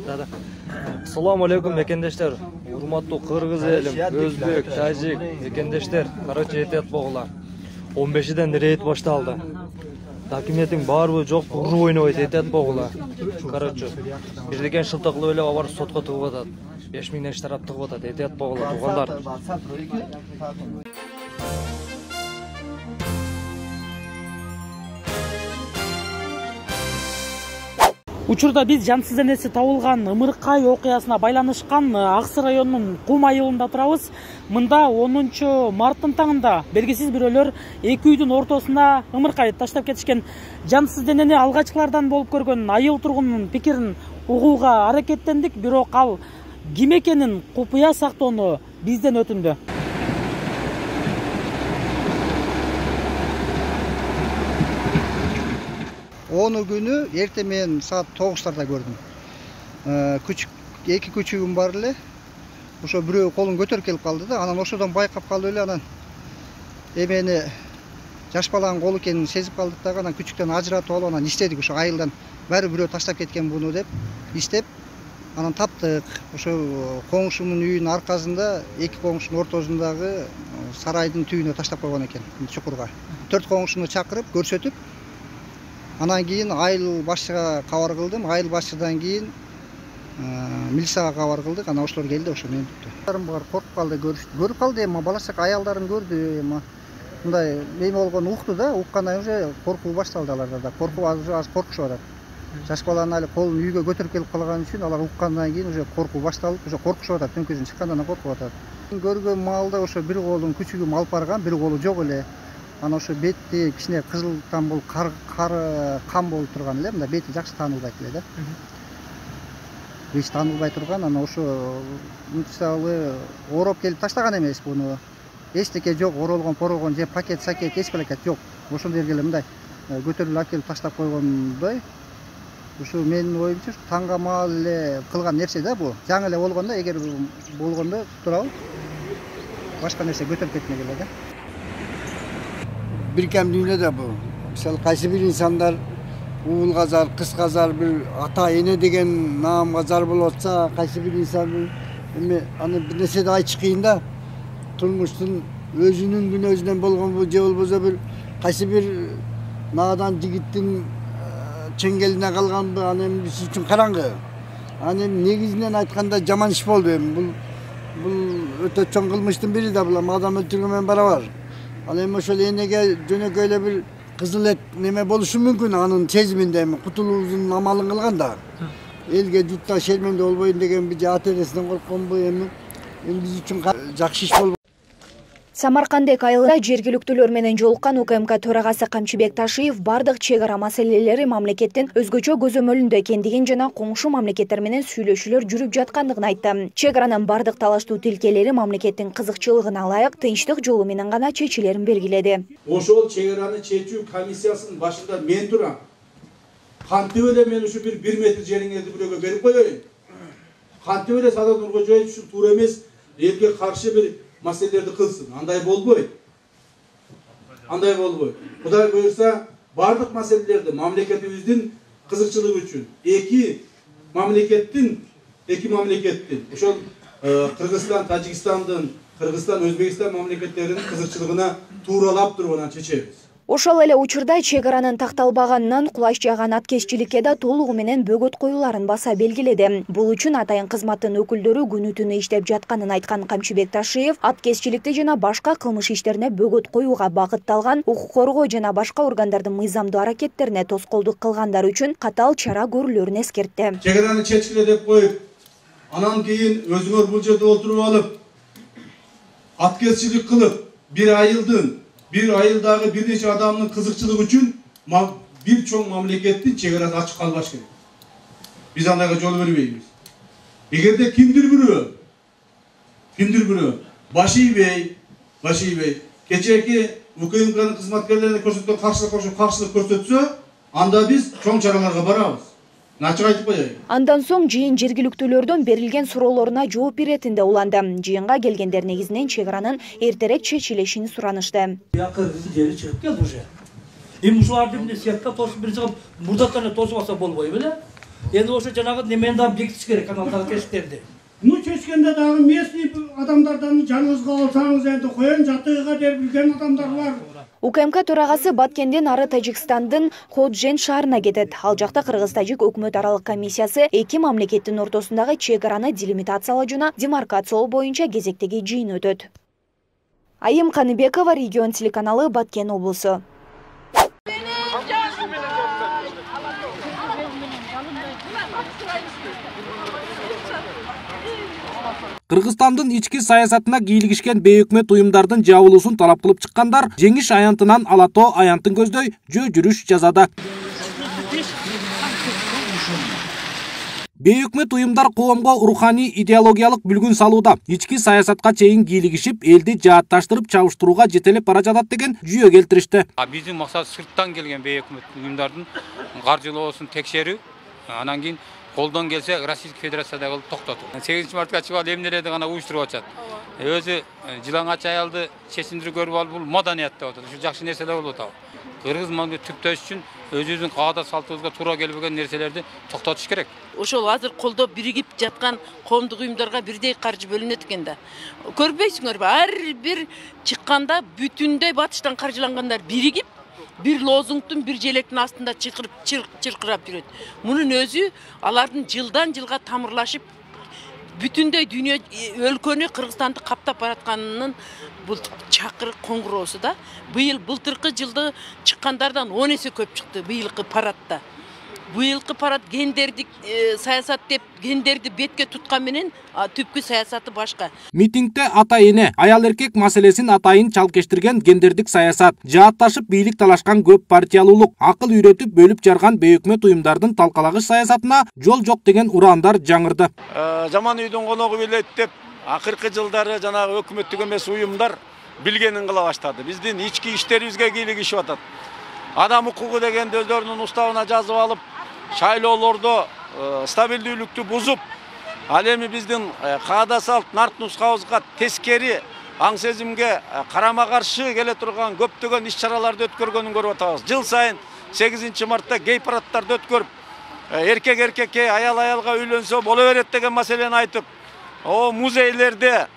Assalamu alaikum mekendештер. Урматтуу кыргыз элим, өзбек, тажик мекендештер, короче этет болгула. 15-ден рейд башталды. Документин барбы жок, уруп ойнобойт этет болгула. Короче, бирдеген шылтак кылып эле алар сотко тыгып атат. 5000 штраф тыгып атат, этет болгула туугандар. Учурда биз жансыз денеси табылган Ымыркай окуясына байланышкан Аксы районунун Кум айылында турабыз. Мында 10 марттын таңында белгисиз бирөөлөр эки үйдүн ортосуна Ымыркай таштап кетишкен. Жансыз денени алгачкылардан болуп көргөн айыл тургунунун пикирин угууга аракеттендик, бирок ал ким экенин купуя сактоону бизден өтүндү. Onu günü erте мен saat 9'larda gördüm. Эки küçüğüm бар эле. Ошо бирөө колун көтөрүп келип калды да, анан ошодон байкап калды эле, анан эмени жаш баланын колу экенин сезип калдык дагы, анан küçüктөн ажыратып алып анан иштедик, ошо айылдан баары бирөө таштап кеткен буну деп иштеп, анан таптык. Ошо коңшумун үйүнүн аркасында, эки коңшунун ортосундагы сарайдын түйүнө таштап койгон экен, чукурга. 4 коңшуну чакырып көрсөтүп, анан кийин айыл башчыга кабар кылдым. Айыл башчыдан кийин милицияга кабар кылдык. Анан ошолор келди, ошо мени тутту. Бар коркуп калды, көрүп калды, эми бала чак аялдарын көрдү, эми мындай эме болгону укту да, уккандан уже коркуу башталды аларда да. Коркуп аз коркушуп атат. Жаш баланын али колун үйгө көтөрүп келип калган үчүн алар уккандан кийин уже коркуу башталып, уже коркушуп атат, төңкөсүн чыккандан коркуп атат. Көргөн маалда ошо бир колун күчүгүм алып барган, бир колу жок эле. Ana şu beti kişine kızıldan bol kan bol turgan ele, mında beti жақсы tanılbay keledi. Hiç tanılbay turgan, ana şu мысалы ороп келип таштаган эмес буну. Эчтеке жок, оролгон, поролгон же пакет, сакет, эч пакет жок. Ошондой эле мындай көтөрүлүп алып келип таштап койгондой. Ушу менин оюмча таңга маал эле кылган нерсе да бу. Жаңы эле болгондо, эгер болгондо турабы, башка нерсе көтөрүп кетмек эле да. Birkem dünyada bu. Mesela kaysi bir insanlar uğul gazar, kız gazar, bir ata ene degen nam gazar bulotsa, kaysi bir insanın hani bir nese daha çıkıyında turmuştun özünün gün özünden bolgon bu cevul boza bir kaysi bir nadan jigittin çengeline kalgan bu hani biz için karangı. Hani negizinden aytkanda jaman iş boldu. Bu öte çoğun kılmıştın biri de bulam adam öldürmemen beraber. Alem şöyle yenege dönük öyle bir kızıl et neme boluşu mümkün anın tezminde mi kutuluğunun amalın kılgan da elge jutta şermende olbayın degen bir jaat eresinden korkon bu emin biz için жақсы iş bol. Самаркандек айылда жергиликтүүлөр менен жолуккан УКМК төрагасы Камчыбек Ташиев бардык чек ара маселелери мамлекеттин өзгөчө көзөмөлүндө экендигин жана коңшу мамлекеттер менен сүйлөшүүлөр жүрүп жаткандыгын айтты. Чек аранын бардык талаштуу тилкелери мамлекеттин кызыкчылыгына ылайык тынчтык жолу менен гана чечилерин белгиледи. Ошол чек араны чечүү комиссиясынын башында мен турам. Кантип эле мен ушу 1 метр жериңерди бирөөгө берип коеюн. Кантип эле Садат Нуркожоевич ушу туура эмес элге каршы bir маселелерди кылсын. Андай болбойт. Андай болбойт. Кудай буйрса, бардык маселелерди мамлекетибиздин кызыкчылыгы үчүн эки мамлекеттин ошол Кыргызстан, Тажикстандын, Кыргызстан, Өзбекстан мамлекеттеринин кызыкчылыгына тууралап туруп анан чечебиз. Ошол эле учурда чек аранын такталбаганынан кулаш жаган аткезчиликке да толугу менен бөгөт коюларын баса белгиледи. Бул үчүн атайын кызматтын өкүлдөрү күнү түнү иштеп жатканын айткан Камчыбек Ташиев аткезчиликти жана башка кылмыш иштерине бөгөт коюуга багытталган укук коргоо жана башка органдардын мыйзамдуу аракеттерине тоскоолдук кылгандар үчүн катаал чара көрүлөрүн эскертти. Чек араны чечкиле деп коюп, анан кийин өзүңөр бул жерде отуруп алып, аткезчилик кылып, bir ayıldagы bir neçe adamın kızıkçılığı üçün bir çoğun mamleketin çekerası açık kalbaş gerek. Biz andayga yol vermeyimiz. Eğer de kimdir biri? Başı Bey, geçeki UKMK'nın hizmetkarlarına koşuttuğu karşılık koşutsa, anda biz çoğun çaralarga barabız. Андан соң жыйын жергиликтүүлөрдөн берилген суроолоруна жооп беретинде уланды. Жыйынга келгендер негизинен чек аранын эртерээк чечилишин суранышты. Кыргыздын жери чыгып келди уже. Эми ушуларды эмне сетка тосуп бир жыгып мурдаттан тосуп алса болбойбу беле? Енді ошо жанагы немени да бекитиш керек, каналдагы тешиктерди. Ну чечкенде дагы местный адамдардан жаныңызга алсаңыз энди коен жатыга деп билген адамдар бар. УКМК төрагасы Баткенден ары Тажикстандын Ходжен шаарына кетет. Ал жакта Кыргыз-Тажик өкмөт аралык комиссиясы эки мамлекеттин ортосундагы чек араны делимитациялоо жана демаркациялоо боюнча кезектеги жыйын өтөт. Айым Каныбекова, Регион телеканалы, Баткен облусу. Кыргызстандын ички саясатына кийлигишкен бейөкмөт уюмдардын жабылуусун талап кылып чыккандар жеңиш аянтынан алато аянтын көздөй жөө жүрүш жазады. Бейөкмөт уюмдар коомго руханий идеологиялык бүлгүн салууда, ички саясатка чейин кийлигишип, элди жаатташтырып чабыштырууга жетелеп бара жатат деген жүйө келтиришти. Биздин максат сырттан келген бейөкмөт уюмдардын каржылоосун текшерүү, анан кийин колдон келсе Российский Федерацияда токтотуу. 8 мартка чыгып эмнелерди гана уюштуруп атат. Өзү жылаңач аялды чечиндирип көрүп алып бул маданият деп атат. Ушу жакшы нерсе болуп атат. Кыргыз мамлекет түптөш үчүн өзүбүздүн каада салтыбызга туура келбеген нерселерди токтотуш керек. Ошол азыр колдо биригип жаткан коомдук уюмдарга бирдей каржы бөлүнөт экен да. Көрбөйсүңөрбү? Ар бир чыкканда бүтүндөй батыштан каржылангандар биригип bir lozungтун bir желектин астында чыркырап жүрөт. Мунун өзү алардын жылдан жылга тамырлашып бүтүндөй дүйнө өлкөнү Кыргызстанды каптап баратканынын бул чакырык коңгуроосу да. Былтыркы жылды чыккандардан 10 эсе көп чыкты быйылкы парадта. Быйылкы парад гендердик саясат деп гендерди бетке туткан менен түпкү саясаты башка. Митингде ата-эне, аял-эркек маселесин атайын чалкештирген гендердик саясат, жаатташып бийлик талашкан көп партиялуулук, акыл үйрөтүп бөлүп жарган бейөкмөт уюмдардын талкалагыч саясатына жол жок деген ураандар жаңырды. Жаман үйдүн коногу билет деп акыркы жылдары жанагы өкмөттүк эмес уюмдар билгенин кыла баштады. Биздин ички иштерибизге кийлигишип атат. Адам укугу дегенди өздөрүнүн уставына жазып алып, шайлоолордо стабилдүүлүктү бузуп, ал эми биздин каада салт, нарк нускабызга тескери аң сезимге карама каршы келе турган көптөгөн иш-чараларды өткөргөнүн көрүп атабыз. Жыл сайын 8 мартта гей парадтарды өткөрүп, эркек эркекке, аял аялга үйлөнсө боло берет деген маселени айтып, музейлерде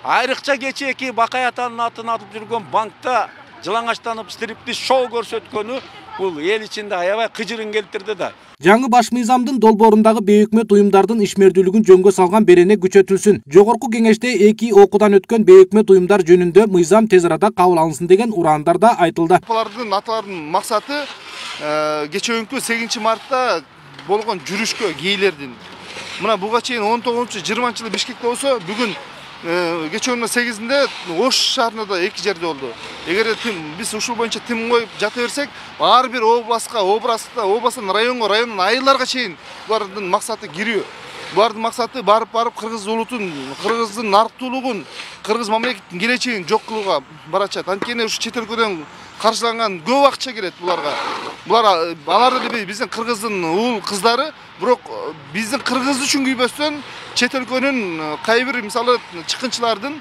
айрыкча кечээки Бакай атанын атын атып жүргөн банкта жылаңачтанып стриптиз шоу көрсөткөнү бул эл ичинде аябай кыжырын келтирди да. Жаңы баш мыйзамдын долбоорундагы бейөкмөт уюмдардын ишмердүүлүгүн жөнгө салган берене күчөтүлсүн. Жогорку кеңеште 2 окуудан өткөн бейөкмөт уюмдар жөнүндө мыйзам тез арада кабыл алынсын деген ураандар да айтылды. Аталардын максаты кечээкү 8 мартта болгон жүрүшкө гейлердин. Мына буга чейин 19-20 Бишкекте болсо, бүгүн кечөөнүн 8-inde Ош шаарында да 2 жерде болду. Эгер биз ушул боюнча тим коюп жата берсек, ар бир областтан райондун айылдарга чейин булардын максаты кирүү. Булардын максаты барып кыргыз улутун, кыргыздын нарктуулугун, кыргыз мамлекеттин келечегин жок кылууга барачат. Анткени ушу чет өлкөдөн каржыланган көп акча келет буларга. Алар деле биздин кыргыздын уул кыздары, бирок биздин кыргыз үчүн күйбөстөн чет өлкөнүн кайбир мисалы чыккынчылардын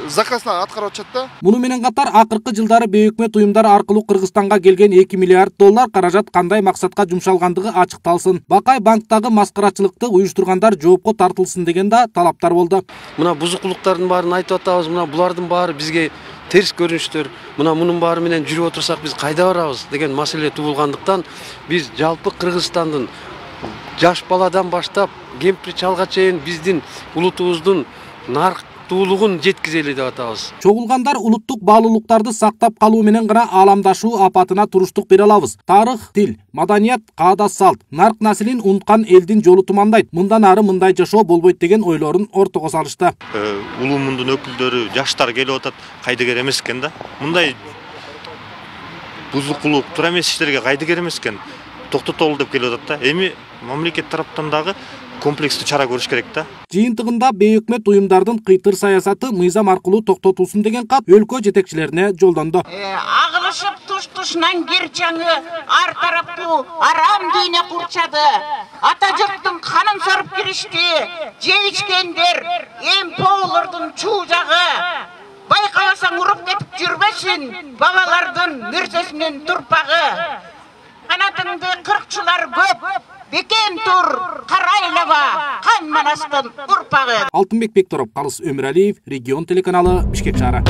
заказына аткарып атышат да. Муну менен катар акыркы жылдары бейөкмөт уюмдар аркылуу Кыргызстанга келген 2 миллиард доллар каражат кандай максатка жумшалгандыгы ачыкталсын. Бакай банктагы маскарачылыкты уюштургандар жоопко тартылсын деген да талаптар болду. Мына бузукулуктардын баарын айтып атабыз, мына булардын баары бизге терс көрүнүштөр. Мына мунун баары менен жүрүп отурсак биз кайда барабыз деген маселе туулгандыктан биз жалпы Кыргызстандын жаш баладан баштап кемпир чалга чейин биздин улутубуздун нарктуулугун жеткизели деп атабыз. Чогулгандар улуттук баалуулуктарды сактап калуу менен гана ааламдашуу апатына туруштук бере алабыз. Тарых, тил, маданият, каада салт, нарк населин унуткан элдин жолу тумандайт. Мындан ары мындай жашоо болбойт деген ойлорун ортого салышты. Улуумундун өкүлдөрү, жаштар келип атат, кайдыгер эмес экен да. Мындай бузукулук, туура эмес иштерге кайдыгер эмес экен. Токтотолу деп келип атат да. Эми мамлекет тараптан дагы комплекстүү чара көрүш керек да. Жыйынтыгында бейөкмөт уюмдардын кыйтыр саясаты мыйзам аркылуу токтотулсун деген кат өлкө жетекчилерине жолдонду. Агылышып туш-тушунан кир жаңы ар тараптуу арам дүйнө курчады. Ата журттун канын соруп киришти. Жеп ичкендер, эмпоолордун чуу жагы. Байкабасаң уруп кетип жүрбөсүн, балалардын мүрсөсүнүн турпагы. Kanatыңды қырықшылар көп, бекем тұр, қарайлаба, қан манастың ұрпағы. Алтынбек Бектұров, Қалыс Өмірәлиев, Регион телеканалы, Бишкек шары.